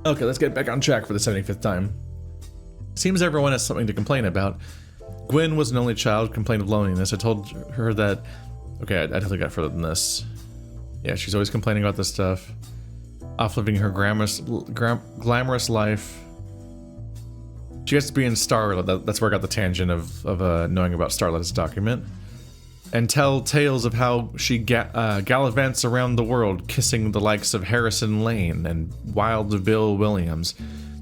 Okay, let's get back on track for the 75th time. Seems everyone has something to complain about. Gwyn was an only child, complained of loneliness. I told her that... Okay, I definitely got further than this. Yeah, she's always complaining about this stuff. Off living her glamorous life. She gets to be in Starlet. That's where I got the tangent of knowing about Starlet's document. And tell tales of how she gallivants around the world, kissing the likes of Harrison Lane and Wild Bill Williams.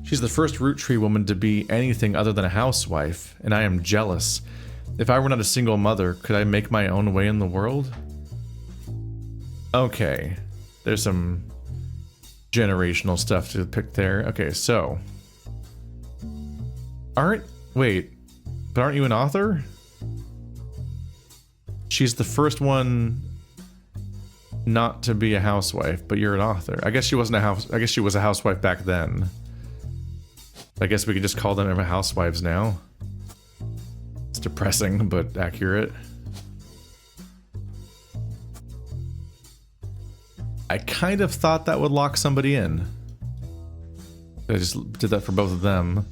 She's the first Roottree woman to be anything other than a housewife, and I am jealous. If I were not a single mother, could I make my own way in the world? Okay, there's some generational stuff to pick there. Okay, so... Wait, but aren't you an author? She's the first one not to be a housewife, but you're an author. I guess she wasn't I guess she was a housewife back then. I guess we could just call them housewives now. It's depressing, but accurate. I kind of thought that would lock somebody in. I just did that for both of them.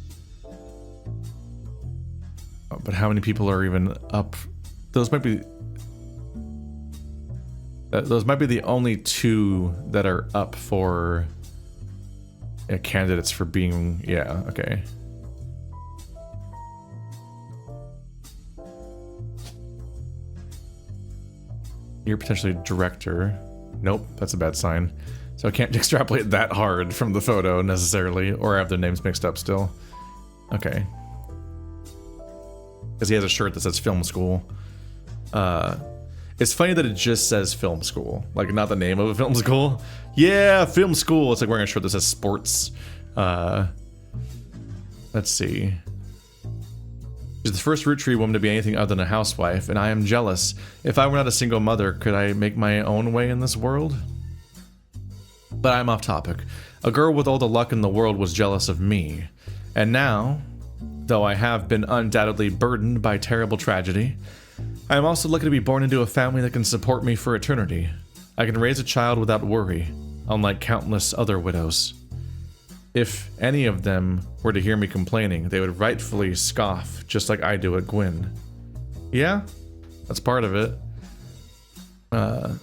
Oh, but how many people are even up? Those might be the only two that are up for candidates for being, yeah, okay. You're potentially director. Nope, that's a bad sign. So I can't extrapolate that hard from the photo necessarily, or have their names mixed up still. Okay. Because he has a shirt that says film school. It's funny that it just says film school, like not the name of a film school. Yeah, film school. It's like wearing a shirt that says sports. Let's see. She's the first Roottree woman to be anything other than a housewife, and I am jealous. If I were not a single mother, could I make my own way in this world? But I'm off topic. A girl with all the luck in the world was jealous of me. And now, though I have been undoubtedly burdened by terrible tragedy, I am also lucky to be born into a family that can support me for eternity. I can raise a child without worry, unlike countless other widows. If any of them were to hear me complaining, they would rightfully scoff, just like I do at Gwyn. Yeah, that's part of it. A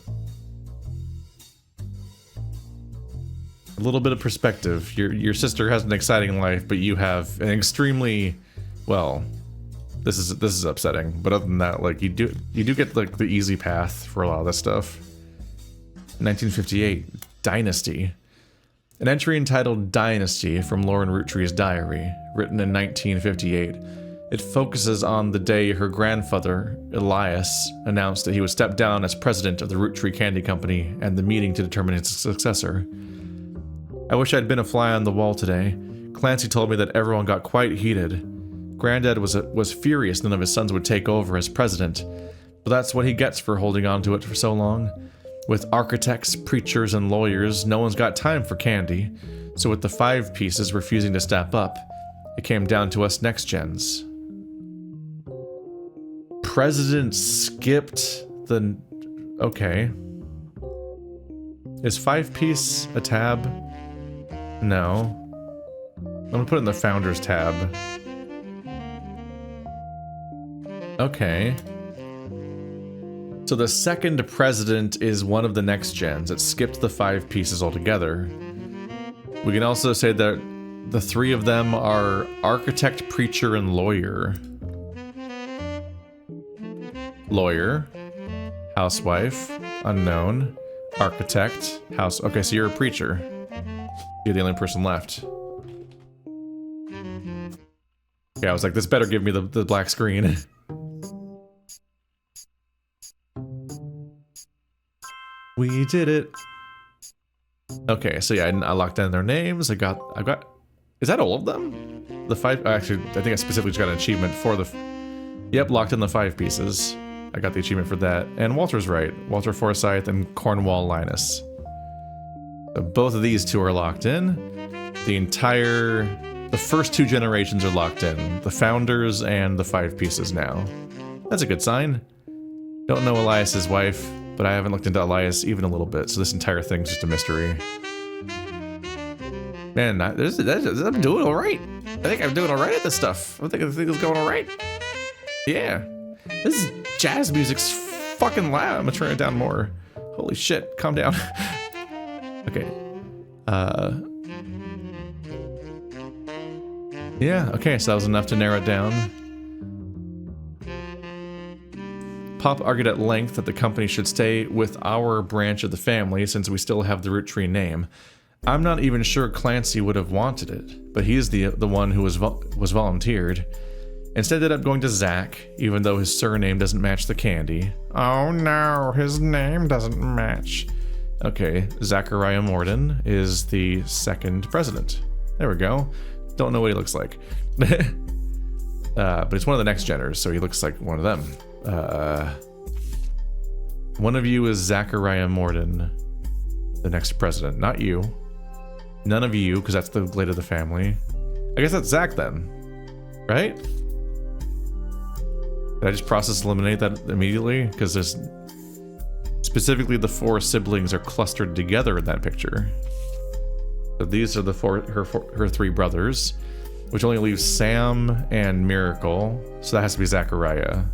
little bit of perspective. Your sister has an exciting life, but you have an extremely, well, this is upsetting. But other than that, like you do get like the easy path for a lot of this stuff. 1958, Dynasty. An entry entitled Dynasty from Lauren Roottree's diary, written in 1958. It focuses on the day her grandfather, Elias, announced that he would step down as president of the Roottree Candy Company and the meeting to determine his successor. I wish I'd been a fly on the wall today. Clancy told me that everyone got quite heated. Granddad was furious none of his sons would take over as president, but that's what he gets for holding on to it for so long. With architects, preachers, and lawyers, no one's got time for candy, so with the 5 pieces refusing to step up, it came down to us next gens. President skipped the... Okay. Is 5-piece a tab? No. I'm gonna put it in the Founders tab. Okay. So the second president is one of the next gens. It skipped the 5 pieces altogether. We can also say that the 3 of them are architect, preacher, and lawyer. Lawyer, housewife, unknown, architect, house. Okay, so you're a preacher. You're the only person left. Yeah, I was like, this better give me the black screen. We did it. Okay, so yeah, I locked down their names. I got. Is that all of them? The 5. Actually, I think I specifically just got an achievement for the. Yep, locked in the 5 pieces. I got the achievement for that. And Walter's right. Walter Forsythe and Cornwall Linus. So both of these 2 are locked in. The first 2 generations are locked in. The Founders and the 5 pieces now. That's a good sign. Don't know Elias's wife, but I haven't looked into Elias even a little bit, so this entire thing's just a mystery. Man, I'm doing all right. I think I'm doing all right at this stuff. I think it's going all right. Yeah. This jazz music's fucking loud. I'm gonna turn it down more. Holy shit, calm down. Okay. Yeah, okay, so that was enough to narrow it down. Pop argued at length that the company should stay with our branch of the family since we still have the Roottree name. I'm not even sure Clancy would have wanted it, but he's the one who was volunteered. Instead ended up going to Zach, even though his surname doesn't match the candy. Oh no, his name doesn't match. Okay, Zachariah Morden is the second president. There we go. Don't know what he looks like. But he's one of the next geners, so he looks like one of them. One of you is Zachariah Morden, the next president. Not you. None of you, because that's the late of the family. I guess that's Zach then, right? Did I just process eliminate that immediately? Because there's specifically the 4 siblings are clustered together in that picture. So these are the her 3 brothers, which only leaves Sam and Miracle. So that has to be Zachariah.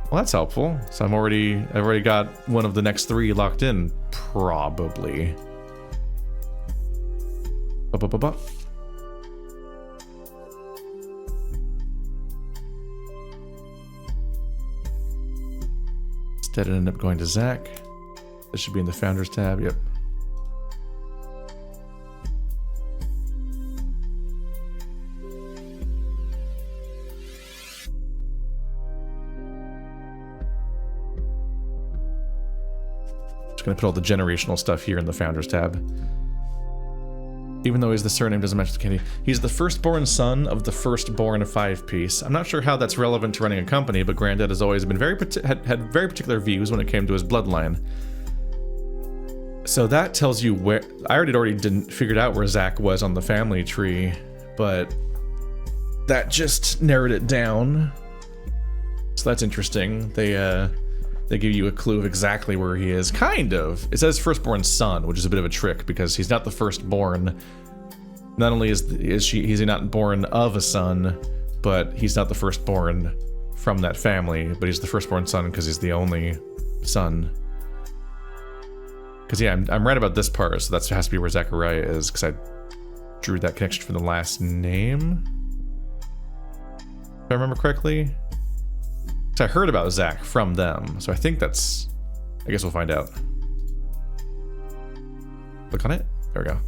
Well, that's helpful. So I've already got one of the next 3 locked in, probably. Instead, it ended up going to Zach. This should be in the Founders tab. Yep. Just gonna put all the generational stuff here in the Founders tab. Even though the surname doesn't match the candy. He's the firstborn son of the firstborn 5-piece. I'm not sure how that's relevant to running a company, but Granddad has always been had very particular views when it came to his bloodline. So that tells you where... I already didn't figured out where Zach was on the family tree, but that just narrowed it down. So that's interesting. They give you a clue of exactly where he is, kind of. It says firstborn son, which is a bit of a trick because he's not the firstborn. Not only is he not born of a son, but he's not the firstborn from that family, but he's the firstborn son because he's the only son. Because yeah, I'm right about this part, so that has to be where Zachariah is, because I drew that connection from the last name. If I remember correctly. I heard about Zach from them, so I think that's... I guess we'll find out. Click on it. There we go.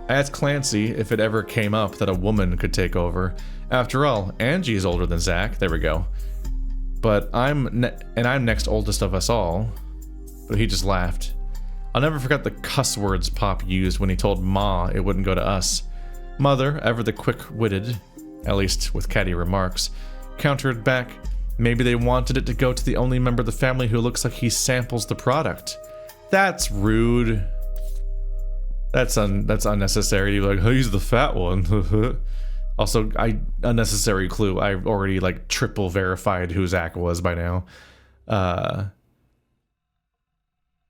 I asked Clancy if it ever came up that a woman could take over. After all, Angie is older than Zach. There we go. But I'm next oldest of us all. But he just laughed. I'll never forget the cuss words Pop used when he told Ma it wouldn't go to us. Mother, ever the quick-witted, at least with catty remarks, countered back, maybe they wanted it to go to the only member of the family who looks like he samples the product. That's rude. That's unnecessary to be like, oh, he's the fat one. Also, unnecessary clue. I've already like triple verified who Zach was by now.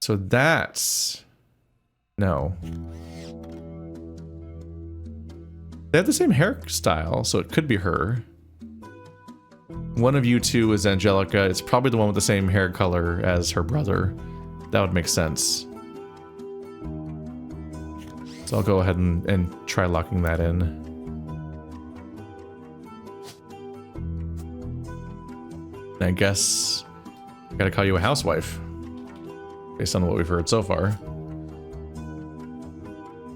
So that's... No. They have the same hairstyle, so it could be her. One of you two is Angelica. It's probably the one with the same hair color as her brother. That would make sense. So I'll go ahead and try locking that in. I guess I gotta call you a housewife, based on what we've heard so far.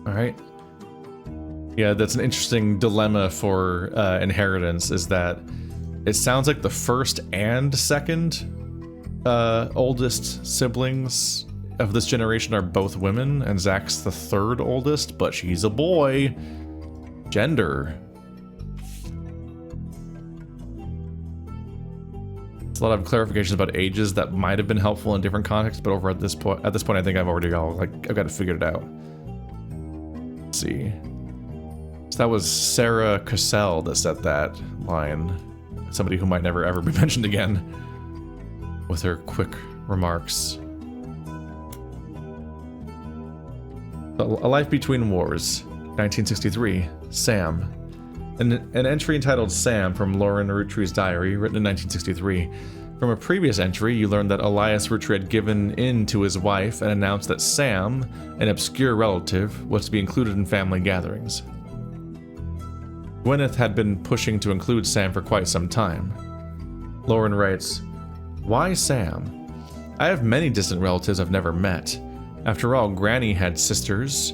Alright. Yeah, that's an interesting dilemma for inheritance, is that it sounds like the first and second oldest siblings of this generation are both women, and Zach's the third oldest, but she's a boy. Gender. It's a lot of clarifications about ages that might have been helpful in different contexts, but over at this point, I think I've already I've got it figured out. Let's see. So that was Sarah Cassell that said that line. Somebody who might never ever be mentioned again with her quick remarks. A Life Between Wars, 1963, Sam. An entry entitled Sam from Lauren Rootree's diary, written in 1963. From a previous entry, you learned that Elias Roottree had given in to his wife and announced that Sam, an obscure relative, was to be included in family gatherings. Gwyneth had been pushing to include Sam for quite some time. Lauren writes, "Why Sam? I have many distant relatives I've never met. After all, Granny had sisters,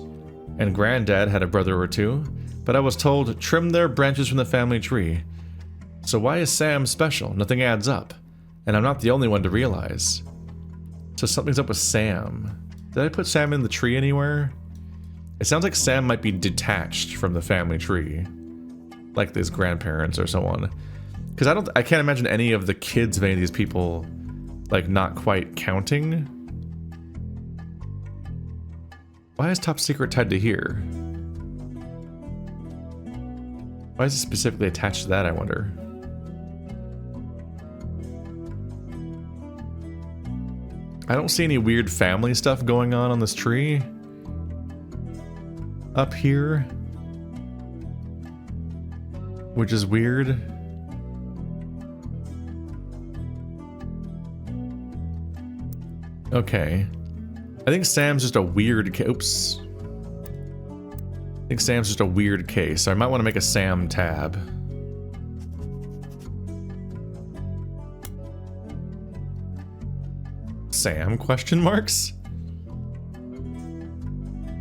and Granddad had a brother or two, but I was told, trim their branches from the family tree. So why is Sam special? Nothing adds up. And I'm not the only one to realize. So something's up with Sam. Did I put Sam in the tree anywhere? It sounds like Sam might be detached from the family tree. Like his grandparents or so on. Because I can't imagine any of the kids of any of these people, like, not quite counting. Why is Top Secret tied to here? Why is it specifically attached to that, I wonder? I don't see any weird family stuff going on this tree. Up here. Which is weird. Okay. I think Sam's just a weird case. Oops. I think Sam's just a weird case. So I might want to make a Sam tab. Sam, question marks?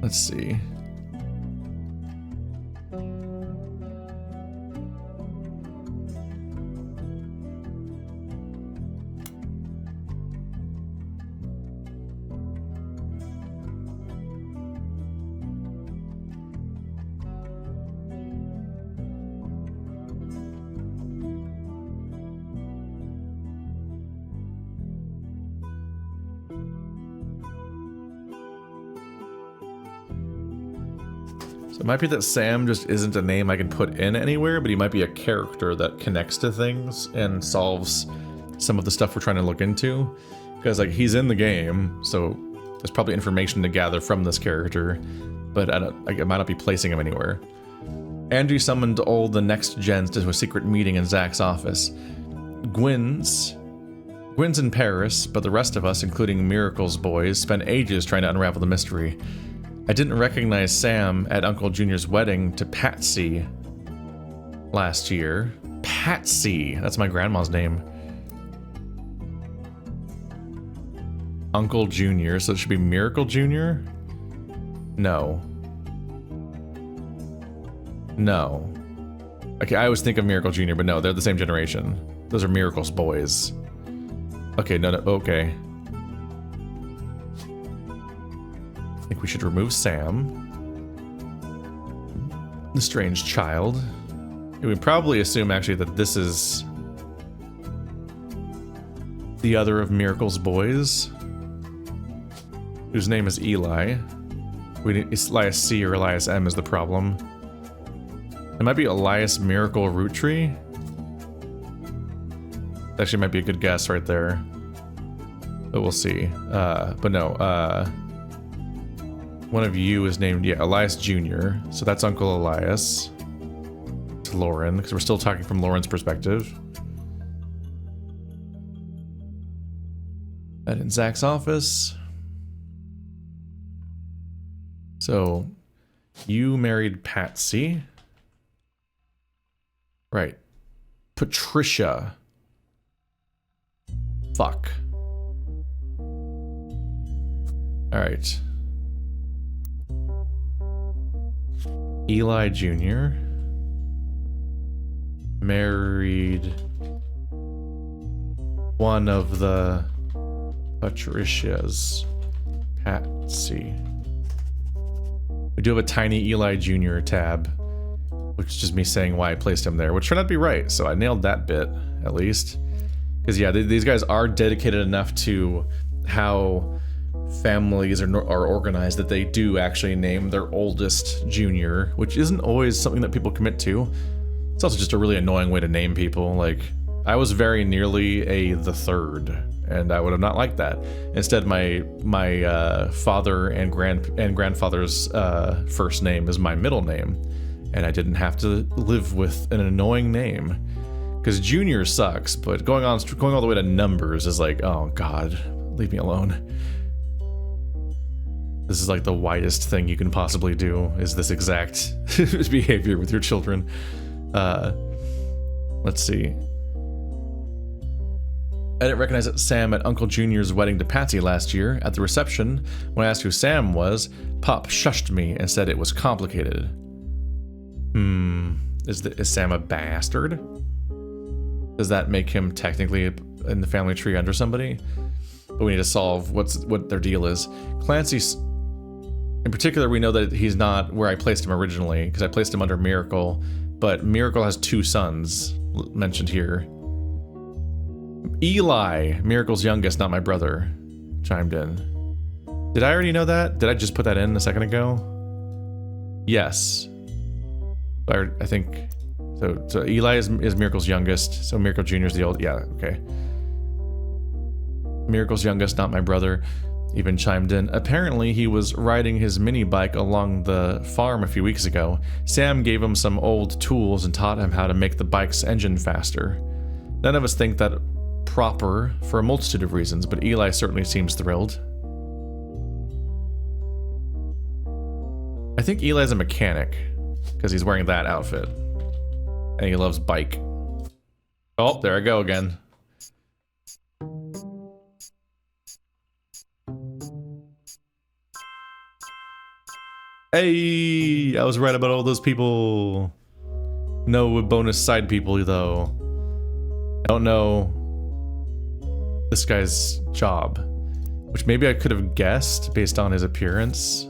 Let's see. So it might be that Sam just isn't a name I can put in anywhere, but he might be a character that connects to things and solves some of the stuff we're trying to look into. Because, like, he's in the game, so there's probably information to gather from this character, but I might not be placing him anywhere. Andrew summoned all the next gens to a secret meeting in Zach's office. Gwyn's in Paris, but the rest of us, including Miracle's boys, spent ages trying to unravel the mystery. I didn't recognize Sam at Uncle Junior's wedding to Patsy last year. Patsy! That's my grandma's name. Uncle Junior, so it should be Miracle Junior? No. No. Okay, I always think of Miracle Junior, but no, they're the same generation. Those are Miracle's boys. Okay, no, okay. I think we should remove Sam. The strange child. We would probably assume, actually, that this is the other of Miracle's boys, whose name is Eli. Elias C or Elias M is the problem. It might be Elias Miracle Roottree. That actually might be a good guess right there. But we'll see. But no, one of you is named, yeah, Elias Jr. So that's Uncle Elias. It's Lauren, because we're still talking from Lauren's perspective. And in Zach's office. So, you married Patsy. Right. Patricia. Fuck. Alright. Eli Jr. married one of the Patricias. Patsy. We do have a tiny Eli Jr. tab, which is just me saying why I placed him there, which turned out to be right, so I nailed that bit, at least. Because, yeah, these guys are dedicated enough to how families are organized that they do actually name their oldest junior, which isn't always something that people commit to. It's also just a really annoying way to name people. Like, I was very nearly the third, and I would have not liked that. Instead, my father and grandfather's first name is my middle name, and I didn't have to live with an annoying name. Because junior sucks, but going all the way to numbers is like, oh god, leave me alone. This is like the widest thing you can possibly do, is this exact behavior with your children. Let's see. I didn't recognize Sam at Uncle Junior's wedding to Patsy last year. At the reception, when I asked who Sam was, Pop shushed me and said it was complicated. Is Sam a bastard? Does that make him technically in the family tree under somebody? But we need to solve what their deal is. Clancy's, in particular, we know that he's not where I placed him originally, because I placed him under Miracle, but Miracle has 2 sons mentioned here. Eli, Miracle's youngest, not my brother, chimed in. Did I already know that? Did I just put that in a second ago? Yes. I think so. Eli is Miracle's youngest, so Miracle Jr. is the old. Yeah, okay. Miracle's youngest, not my brother, even chimed in. Apparently, he was riding his mini bike along the farm a few weeks ago. Sam gave him some old tools and taught him how to make the bike's engine faster. None of us think that proper for a multitude of reasons, but Eli certainly seems thrilled. I think Eli's a mechanic, because he's wearing that outfit. And he loves bike. Oh, there I go again. Hey, I was right about all those people. No bonus side people, though. I don't know this guy's job, which maybe I could have guessed based on his appearance.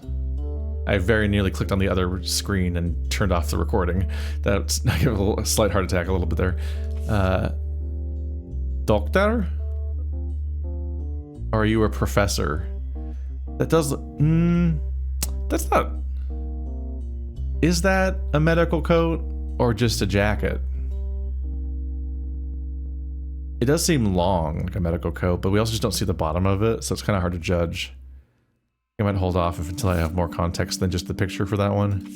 I very nearly clicked on the other screen and turned off the recording. That's I gave a slight heart attack a little bit there. Doctor? Or are you a professor? That does... that's not... Is that a medical coat or just a jacket? It does seem long, like a medical coat, but we also just don't see the bottom of it, so it's kind of hard to judge. I might hold off until I have more context than just the picture for that one.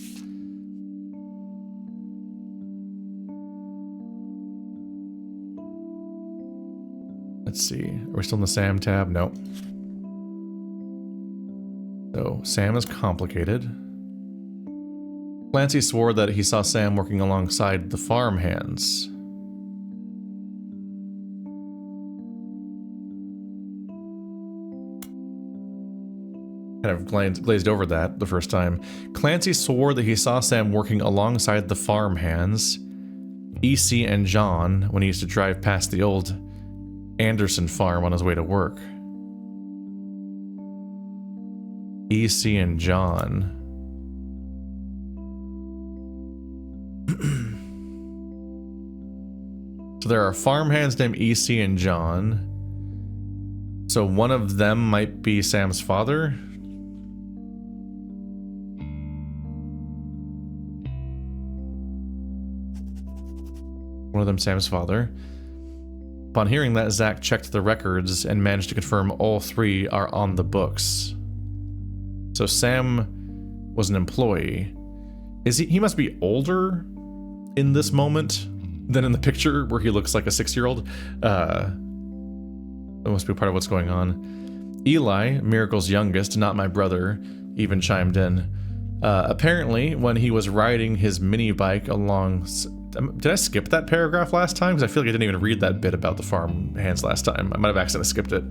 Let's see. Are we still in the Sam tab? Nope. So, Sam is complicated. Clancy swore that he saw Sam working alongside the farm hands. Kind of glazed over that the first time. Clancy swore that he saw Sam working alongside the farm hands, EC and John, when he used to drive past the old Anderson farm on his way to work. EC and John. So there are farmhands named EC and John. So one of them might be Sam's father. One of them Sam's father. Upon hearing that, Zach checked the records and managed to confirm all 3 are on the books. So Sam was an employee. He must be older in this moment than in the picture where he looks like a 6-year-old. That must be part of what's going on. Eli, Miracle's youngest, not my brother, even chimed in. Apparently, when he was riding his mini bike along... Did I skip that paragraph last time? Because I feel like I didn't even read that bit about the farm hands last time. I might have accidentally skipped it.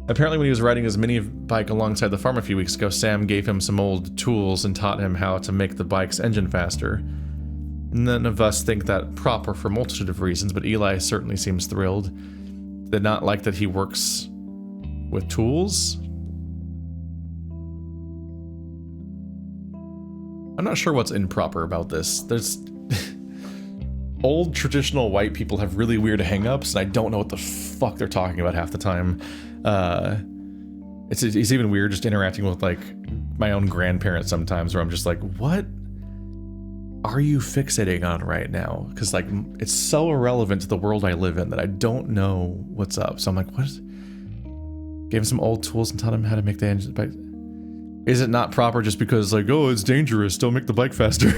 Apparently when he was riding his mini bike alongside the farm a few weeks ago, Sam gave him some old tools and taught him how to make the bike's engine faster. None of us think that proper for a multitude of reasons, but Eli certainly seems thrilled. Did not like that he works with tools. I'm not sure what's improper about this. There's... Old traditional white people have really weird hang-ups, and I don't know what the fuck they're talking about half the time. It's even weird just interacting with, like, my own grandparents sometimes, where I'm just like, what are you fixating on right now? Because like it's so irrelevant to the world I live in that I don't know what's up. So I'm like, what? Gave him some old tools and taught him how to make the engine bike. Is it not proper just because like, oh, it's dangerous, don't make the bike faster?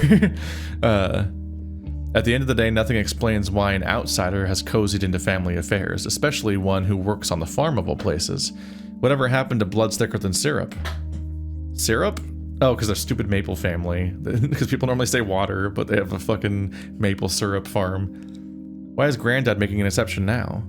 At the end of the day, nothing explains why an outsider has cozied into family affairs, especially one who works on the farm of all places. Whatever happened to blood's thicker than syrup? Syrup? Oh, because they're stupid maple family. Because people normally say water, but they have a fucking maple syrup farm. Why is Granddad making an exception now?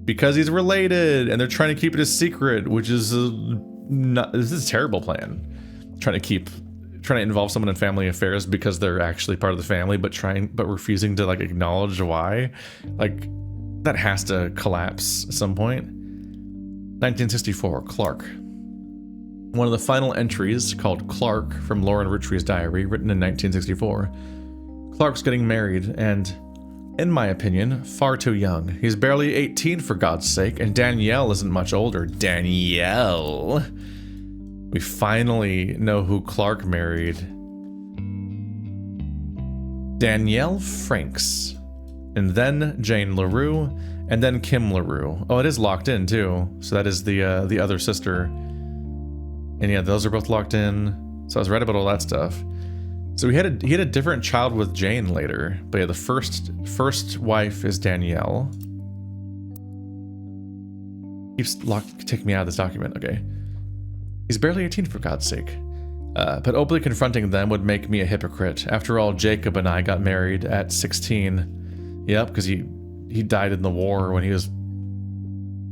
Because he's related, and they're trying to keep it a secret, which is this is a terrible plan. Trying to involve someone in family affairs because they're actually part of the family, but refusing to like acknowledge why. Like that has to collapse at some point. 1964, Clark. One of the final entries, called Clark from Lauren Roottree's diary, written in 1964. Clark's getting married, and, in my opinion, far too young. He's barely 18 for God's sake, and Danielle isn't much older. Danielle! We finally know who Clark married. Danielle Franks. And then Jane LaRue, and then Kim LaRue. Oh, it is locked in, too. So that is the other sister. And yeah, those are both locked in. So I was right about all that stuff. So he had a different child with Jane later. But yeah, the first wife is Danielle. Keeps taking me out of this document. Okay. He's barely 18 for God's sake. But openly confronting them would make me a hypocrite. After all, Jacob and I got married at 16. Yep, because he died in the war when he was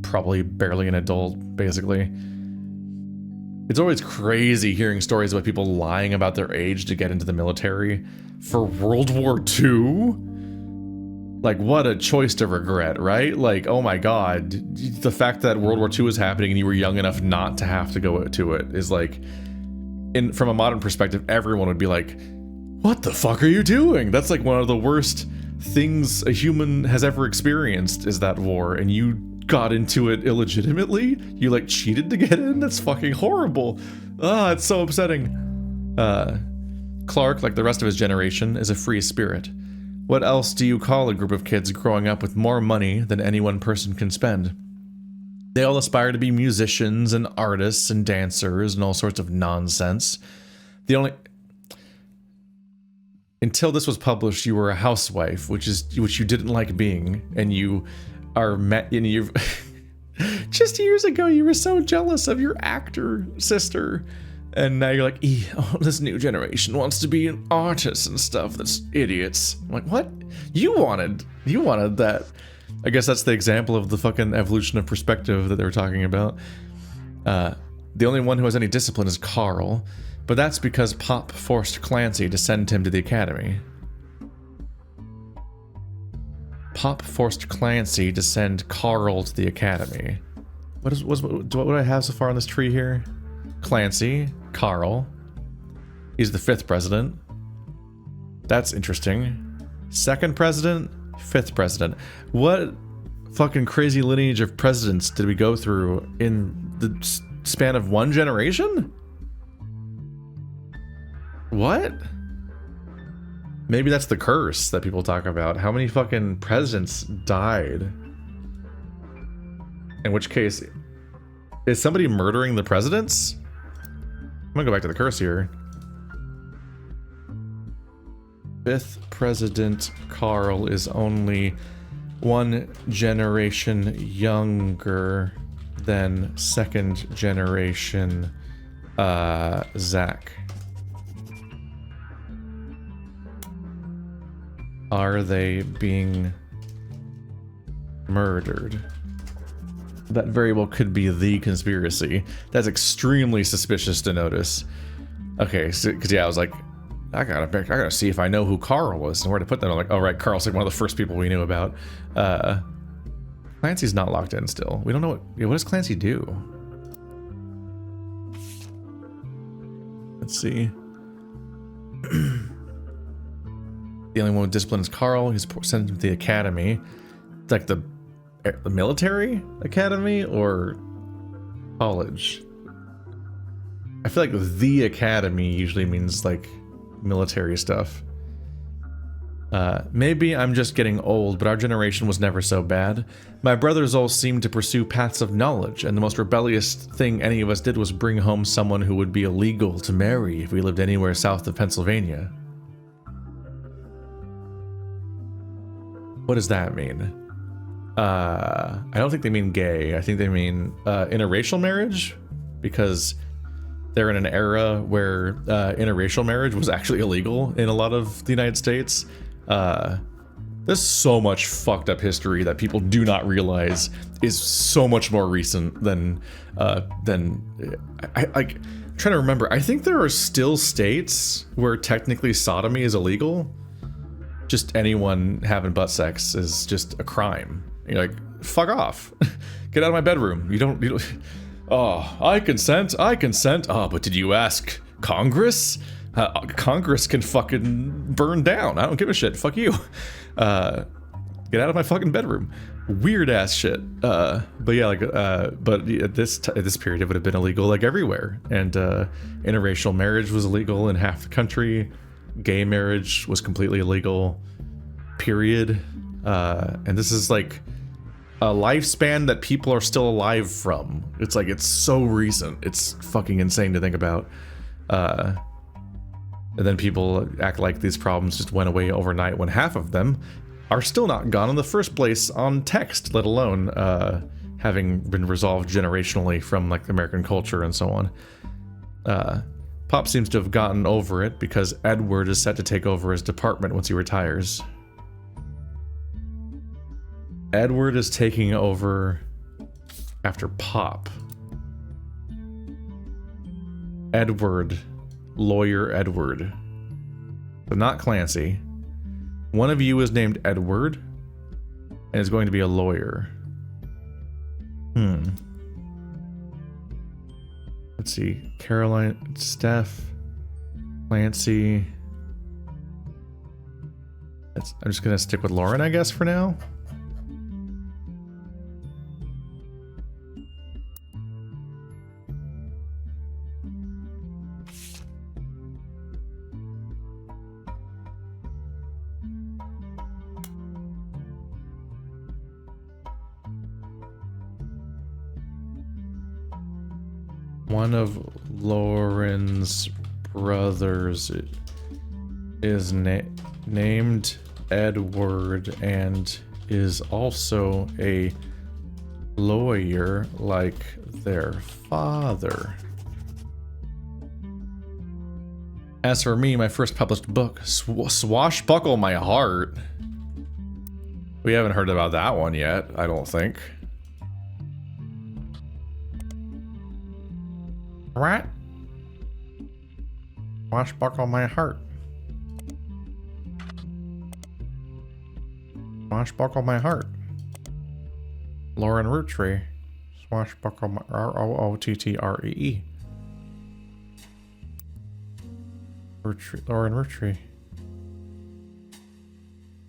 probably barely an adult, basically. It's always crazy hearing stories about people lying about their age to get into the military for World War II. Like, what a choice to regret, right? Like, oh my god, the fact that World War II was happening and you were young enough not to have to go to it is like, from a modern perspective, everyone would be like, what the fuck are you doing? That's like one of the worst things a human has ever experienced is that war, and you got into it illegitimately? You like cheated to get in? That's fucking horrible. Ah, it's so upsetting. Clark, like the rest of his generation, is a free spirit. What else do you call a group of kids growing up with more money than any one person can spend? They all aspire to be musicians and artists and dancers and all sorts of nonsense. Until this was published, you were a housewife, which you didn't like being, and you are met, and you've just years ago you were so jealous of your actor sister, and now you're like, oh, this new generation wants to be an artist and stuff. That's idiots. I'm like, what? You wanted that. I guess that's the example of the fucking evolution of perspective that they were talking about. The only one who has any discipline is Carl, but that's because Pop forced Clancy to send him to the academy. Pop forced Clancy to send Carl to the academy. What do I have so far on this tree here? Clancy, Carl. He's the 5th president. That's interesting. 2nd president, 5th president. What fucking crazy lineage of presidents did we go through in the span of one generation? What? Maybe that's the curse that people talk about. How many fucking presidents died? In which case, is somebody murdering the presidents? I'm gonna go back to the curse here. 5th President Carl is only 1 generation younger than 2nd generation Zach. Are they being murdered? That very well could be the conspiracy. That's extremely suspicious to notice. Okay, so, because yeah, I was like, I gotta see if I know who Carl was and where to put them. I'm like, oh right, Carl's like one of the first people we knew about. Clancy's not locked in still. We don't know what does Clancy do? Let's see. The only one with discipline is Carl. He's sent him to the academy. It's like the military academy or college. I feel like the academy usually means like military stuff. Maybe I'm just getting old, but our generation was never so bad. My brothers all seemed to pursue paths of knowledge, and the most rebellious thing any of us did was bring home someone who would be illegal to marry if we lived anywhere south of Pennsylvania. What does that mean? I don't think they mean gay. I think they mean interracial marriage, because they're in an era where interracial marriage was actually illegal in a lot of the United States. There's so much fucked up history that people do not realize is so much more recent than I trying to remember. I think there are still states where technically sodomy is illegal. Just anyone having butt sex is just a crime. You're like, fuck off. Get out of my bedroom. You don't oh, I consent. Oh, but did you ask Congress? Congress can fucking burn down. I don't give a shit. Fuck you. Get out of my fucking bedroom. Weird ass shit. But yeah, like, but at this period, it would have been illegal like everywhere. And interracial marriage was illegal in half the country. Gay marriage was completely illegal. Period. And this is like a lifespan that people are still alive from. It's like, it's so recent. It's fucking insane to think about. And then people act like these problems just went away overnight when half of them are still not gone in the first place on text, let alone having been resolved generationally from like American culture and so on. Pop seems to have gotten over it because Edward is set to take over his department once he retires. Edward is taking over after Pop. Edward. Lawyer Edward. But not Clancy. One of you is named Edward and is going to be a lawyer. Let's see. Caroline, Steph, Clancy. I'm just gonna stick with Lauren, I guess, for now. One of Lauren's brothers is named Edward and is also a lawyer like their father. As for me, my first published book, Swashbuckle My Heart. We haven't heard about that one yet, I don't think. Right? Swashbuckle My Heart. Swashbuckle My Heart. Lauren Roottree. Swashbuckle My Roottree. Lauren Roottree.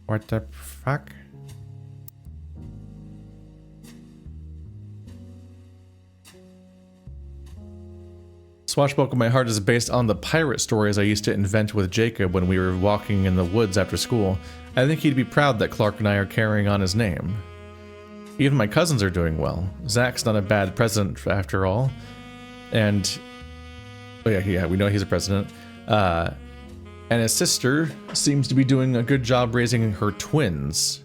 What the fuck? Swashbuckle My Heart is based on the pirate stories I used to invent with Jacob when we were walking in the woods after school. I think he'd be proud that Clark and I are carrying on his name. Even my cousins are doing well. Zach's not a bad president after all. And... oh yeah, we know he's a president. And his sister seems to be doing a good job raising her twins.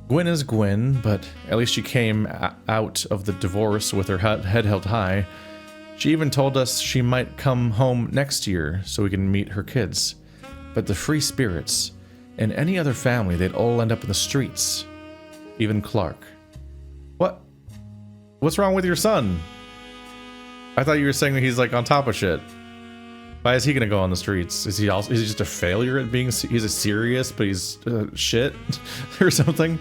Gwyn is Gwyn, but at least she came out of the divorce with her head held high. She even told us she might come home next year so we can meet her kids. But the free spirits, in any other family, they'd all end up in the streets. Even Clark. What? What's wrong with your son? I thought you were saying that he's like on top of shit. Why is he gonna go on the streets? Is he just a failure at being? He's a serious, but he's shit or something.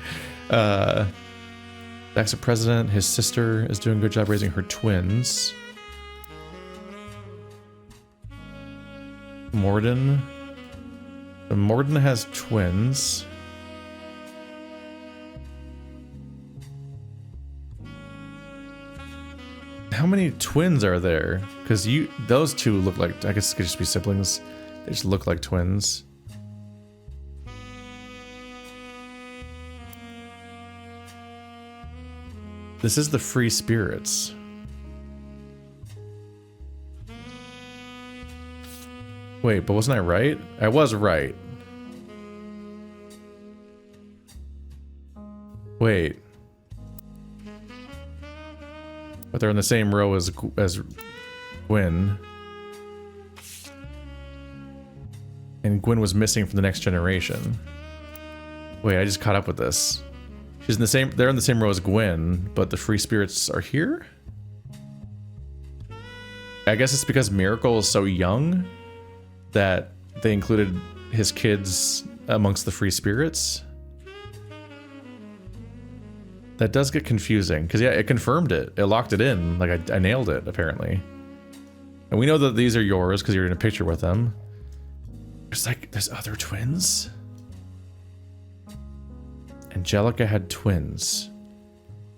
Zach's a president. His sister is doing a good job raising her twins. Morden. Morden has twins. How many twins are there? Because those two look like, I guess it could just be siblings. They just look like twins. This is the free spirits. Wait, but wasn't I right? I was right. Wait. But they're in the same row as Gwyn. And Gwyn was missing from the next generation. Wait, I just caught up with this. She's in the same, they're in the same row as Gwyn, but the free spirits are here? I guess it's because Miracle is so young that they included his kids amongst the free spirits. That does get confusing, because yeah, it confirmed it. It locked it in, like I nailed it, apparently. And we know that these are yours, because you're in a picture with them. There's other twins? Angelica had twins.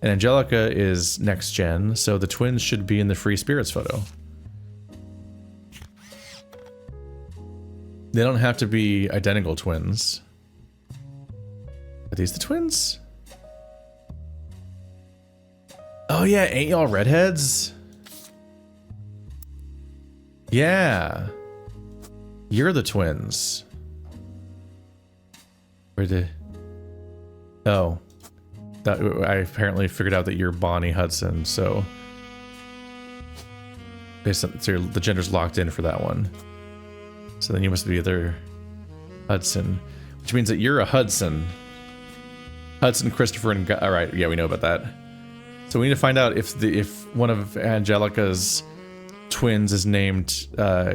And Angelica is next gen, so the twins should be in the free spirits photo. They don't have to be identical twins. Are these the twins? Oh yeah, ain't y'all redheads? Yeah. You're the twins. Where the... Oh. I apparently figured out that you're Bonnie Hudson, so... So the gender's locked in for that one. So then you must be either Hudson, which means that you're a Hudson. Hudson, Christopher, and all right, yeah, we know about that. So we need to find out if one of Angelica's twins is named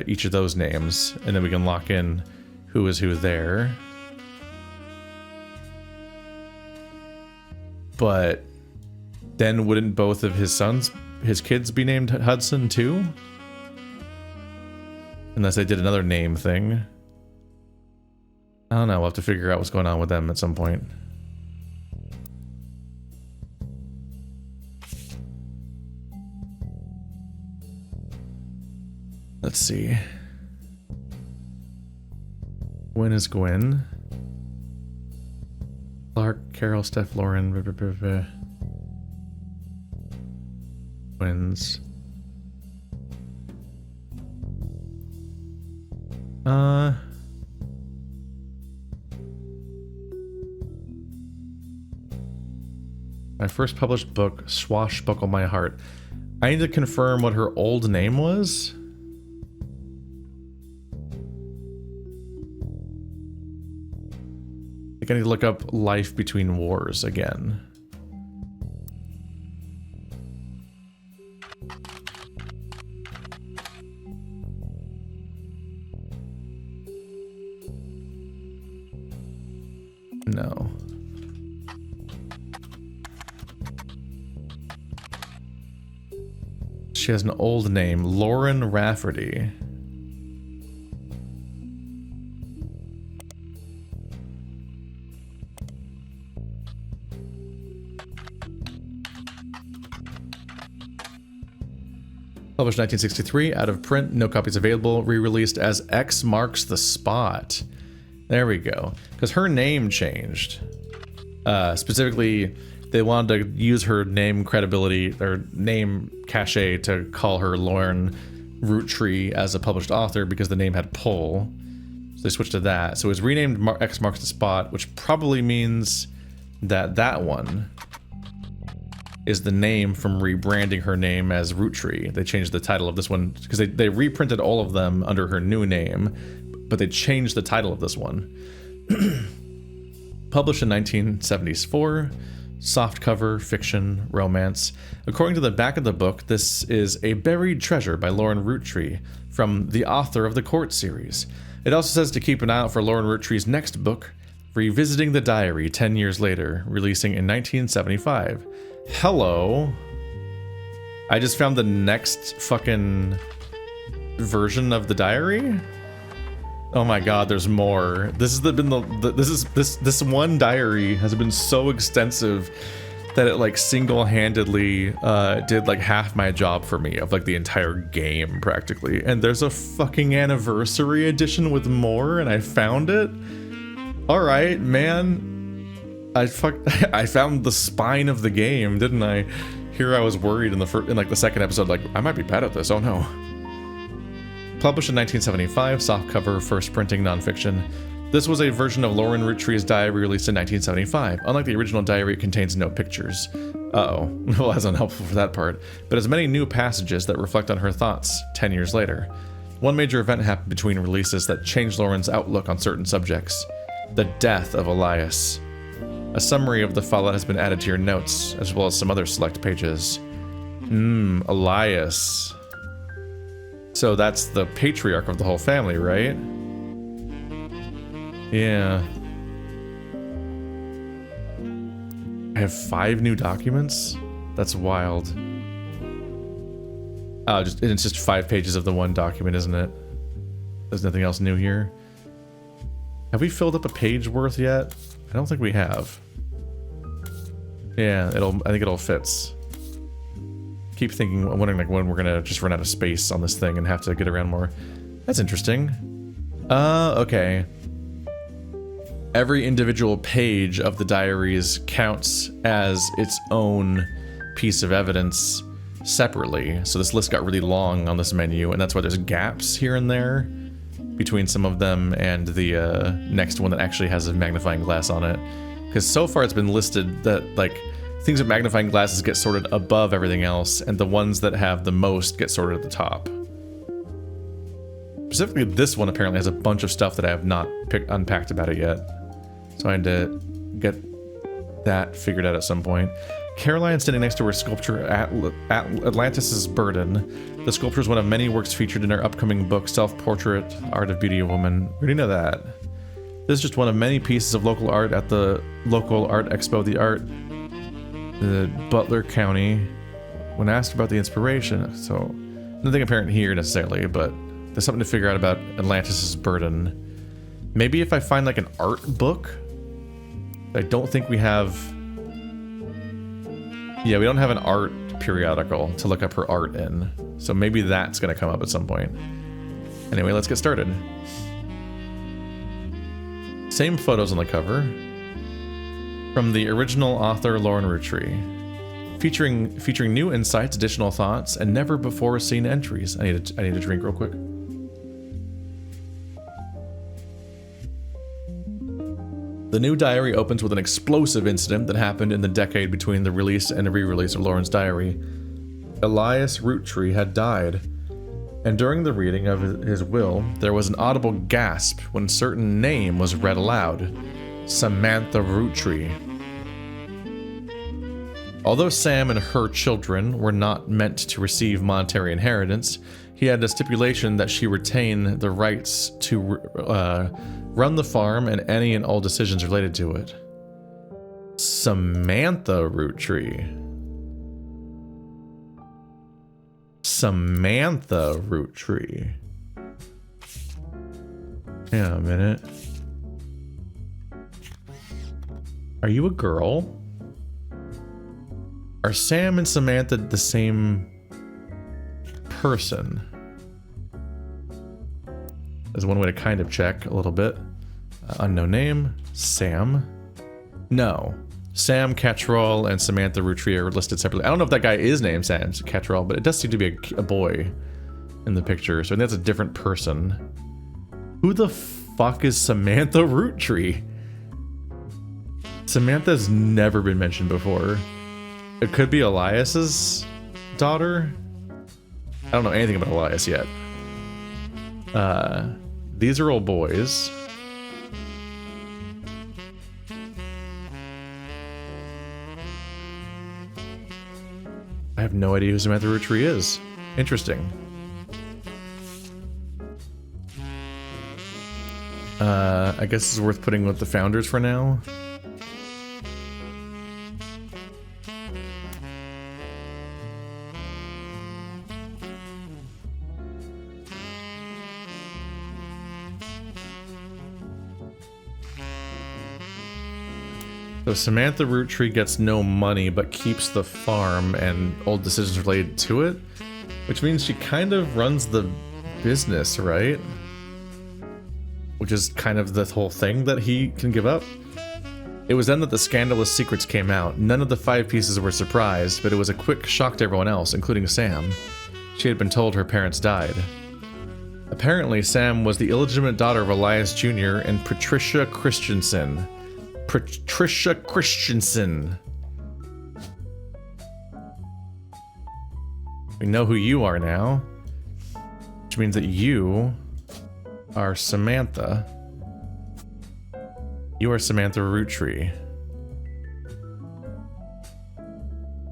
each of those names, and then we can lock in who is who there. But then wouldn't both of his kids be named Hudson too? Unless they did another name thing. I don't know, we'll have to figure out what's going on with them at some point. Let's see. When is Gwyn? Clark, Carol, Steph, Lauren, twins. My first published book, Swashbuckle My Heart. I need to confirm what her old name was. I think I need to look up Life Between Wars again. No. She has an old name, Lauren Rafferty. Published 1963, out of print, no copies available, re-released as X Marks the Spot. There we go. Because her name changed. Specifically, they wanted to use her name credibility, or name cachet, to call her Lauren Roottree as a published author because the name had pull. So they switched to that. So it was renamed X Marks the Spot, which probably means that that one is the name from rebranding her name as Roottree. They changed the title of this one because they reprinted all of them under her new name, but they changed the title of this one. Published in 1974, softcover, fiction, romance. According to the back of the book, this is A Buried Treasure by Lauren Roottree from the author of the Court series. It also says to keep an eye out for Lauren Roottree's next book, Revisiting the Diary 10 years later, releasing in 1975. Hello. I just found the next fucking version of the diary. Oh my god, there's more. This has this one diary has been so extensive that it like single-handedly did like half my job for me of like the entire game practically. And there's a fucking anniversary edition with more, and I found it. All right, man. I found the spine of the game, didn't I? Here I was worried in the second episode, like, I might be bad at this, oh no. Published in 1975, softcover, first printing nonfiction. This was a version of Lauren Roottree's diary released in 1975. Unlike the original diary, it contains no pictures. Uh-oh. Well, that's unhelpful for that part. But has many new passages that reflect on her thoughts 10 years later. One major event happened between releases that changed Lauren's outlook on certain subjects. The death of Elias. A summary of the fallout has been added to your notes, as well as some other select pages. Elias. So that's the patriarch of the whole family, right? Yeah. I have 5 new documents? That's wild. Oh, it's just 5 pages of the one document, isn't it? There's nothing else new here. Have we filled up a page worth yet? I don't think we have. Yeah, I think it all fits. Keep thinking, I'm wondering like when we're gonna just run out of space on this thing and have to get around more. That's interesting. Okay. Every individual page of the diaries counts as its own piece of evidence separately. So this list got really long on this menu, and that's why there's gaps here and there between some of them and the next one that actually has a magnifying glass on it. Because so far it's been listed that like things with magnifying glasses get sorted above everything else, and the ones that have the most get sorted at the top. Specifically, this one apparently has a bunch of stuff that I have not unpacked about it yet. So I had to get that figured out at some point. Caroline standing next to her sculpture Atlantis' Burden. The sculpture is one of many works featured in our upcoming book, Self-Portrait, Art of Beauty of Woman. We already know that. This is just one of many pieces of local art at the local art expo, the Butler County. When asked about the inspiration, so nothing apparent here necessarily, but there's something to figure out about Atlantis' Burden. Maybe if I find like an art book. I don't think we have... Yeah, we don't have an art periodical to look up her art in. So maybe that's going to come up at some point. Anyway, let's get started. Same photos on the cover. From the original author, Lauren Roottree. Featuring new insights, additional thoughts, and never before seen entries. I need a drink real quick. The new diary opens with an explosive incident that happened in the decade between the release and re-release of Lauren's diary. Elias Roottree had died, and during the reading of his will, there was an audible gasp when a certain name was read aloud. Samantha Roottree. Although Sam and her children were not meant to receive monetary inheritance, he had a stipulation that she retain the rights to run the farm and any and all decisions related to it. Samantha Roottree. Samantha Roottree. Hang on a minute. Are you a girl? Are Sam and Samantha the same person? There's one way to kind of check a little bit. Unknown name, Sam. No. Sam Cattrall and Samantha Roottree are listed separately. I don't know if that guy is named Sam Cattrall, but it does seem to be a boy in the picture, so I think that's a different person. Who the fuck is Samantha Roottree? Samantha's never been mentioned before. It could be Elias's daughter. I don't know anything about Elias yet. These are all boys. I have no idea who Samantha Roottree is. Interesting. I guess it's worth putting with the founders for now. So Samantha Roottree gets no money but keeps the farm and all decisions related to it, which means she kind of runs the business, right? Which is kind of the whole thing that he can give up. It was then that the scandalous secrets came out. None of the 5 pieces were surprised, but it was a quick shock to everyone else, including Sam. She had been told her parents died. Apparently, Sam was the illegitimate daughter of Elias Jr. and Patricia Christensen. Patricia Christensen. We know who you are now. Which means that you are Samantha. You are Samantha Roottree.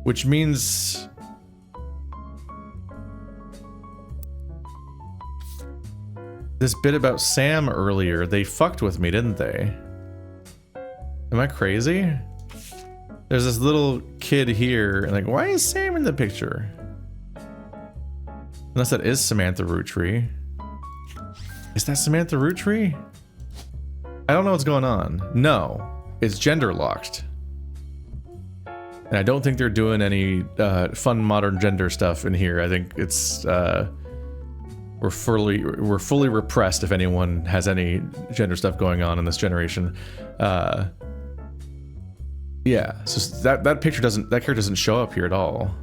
Which means... this bit about Sam earlier, they fucked with me, didn't they? Am I crazy? There's this little kid here, and like, why is Sam in the picture? Unless that is Samantha Roottree. Is that Samantha Roottree? I don't know what's going on. No, it's gender locked. And I don't think they're doing any fun modern gender stuff in here. I think it's we're fully repressed if anyone has any gender stuff going on in this generation. Yeah, so that character doesn't show up here at all.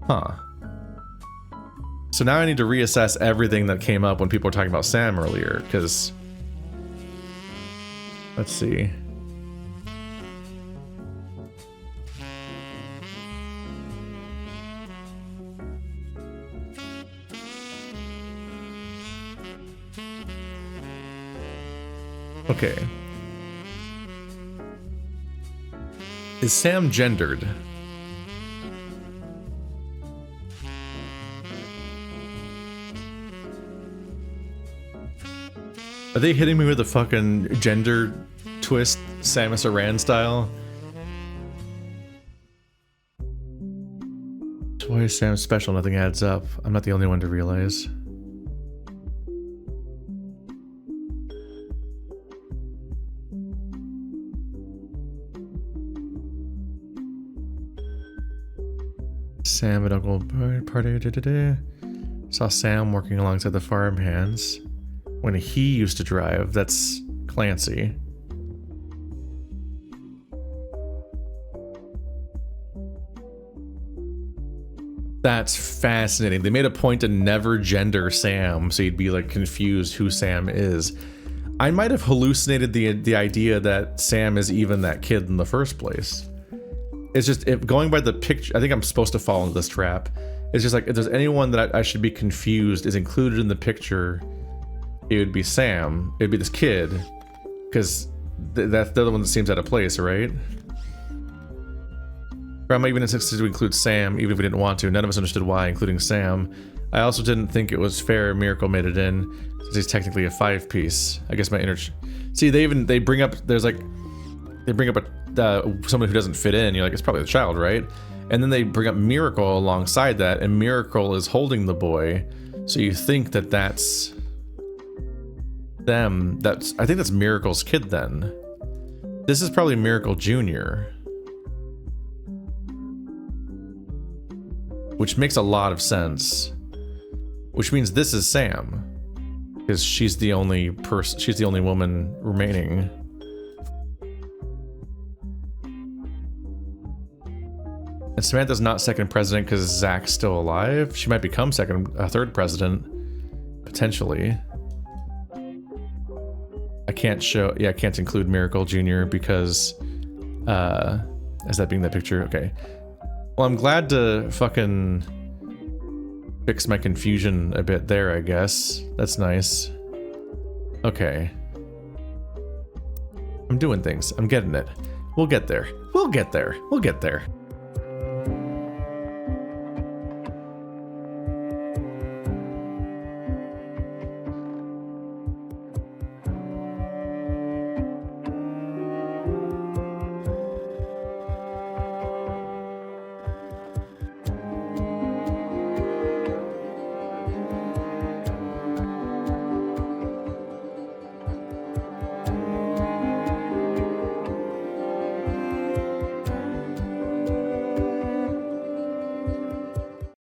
Huh. So now I need to reassess everything that came up when people were talking about Sam earlier, because... let's see. Okay. Is Sam gendered? Are they hitting me with a fucking gender twist, Samus Aran style? Why is Sam special? Nothing adds up. I'm not the only one to realize. Sam and Uncle party. Saw Sam working alongside the farmhands when he used to drive. That's Clancy. That's fascinating. They made a point to never gender Sam, so you'd be like confused who Sam is. I might have hallucinated the idea that Sam is even that kid in the first place. It's just, if going by the picture, I think I'm supposed to fall into this trap. It's just like, if there's anyone that I should be confused is included in the picture, it would be Sam. It'd be this kid, because that's the other one that seems out of place, right? Grandma even insisted to include Sam, even if we didn't want to. None of us understood why, including Sam. I also didn't think it was fair Miracle made it in, since he's technically a 5-piece. I guess my inner... See, they bring up, there's like... They bring up someone who doesn't fit in. You're like, it's probably the child, right? And then they bring up Miracle alongside that, and Miracle is holding the boy, so you think that that's... them. I think that's Miracle's kid then. This is probably Miracle Jr. Which makes a lot of sense. Which means this is Sam. Because she's the only person, she's the only woman remaining. And Samantha's not second president because Zach's still alive. She might become third president. Potentially. I can't include Miracle Jr. because, as that being the picture, okay. Well, I'm glad to fucking fix my confusion a bit there, I guess. That's nice. Okay. I'm doing things. I'm getting it. We'll get there. We'll get there. We'll get there.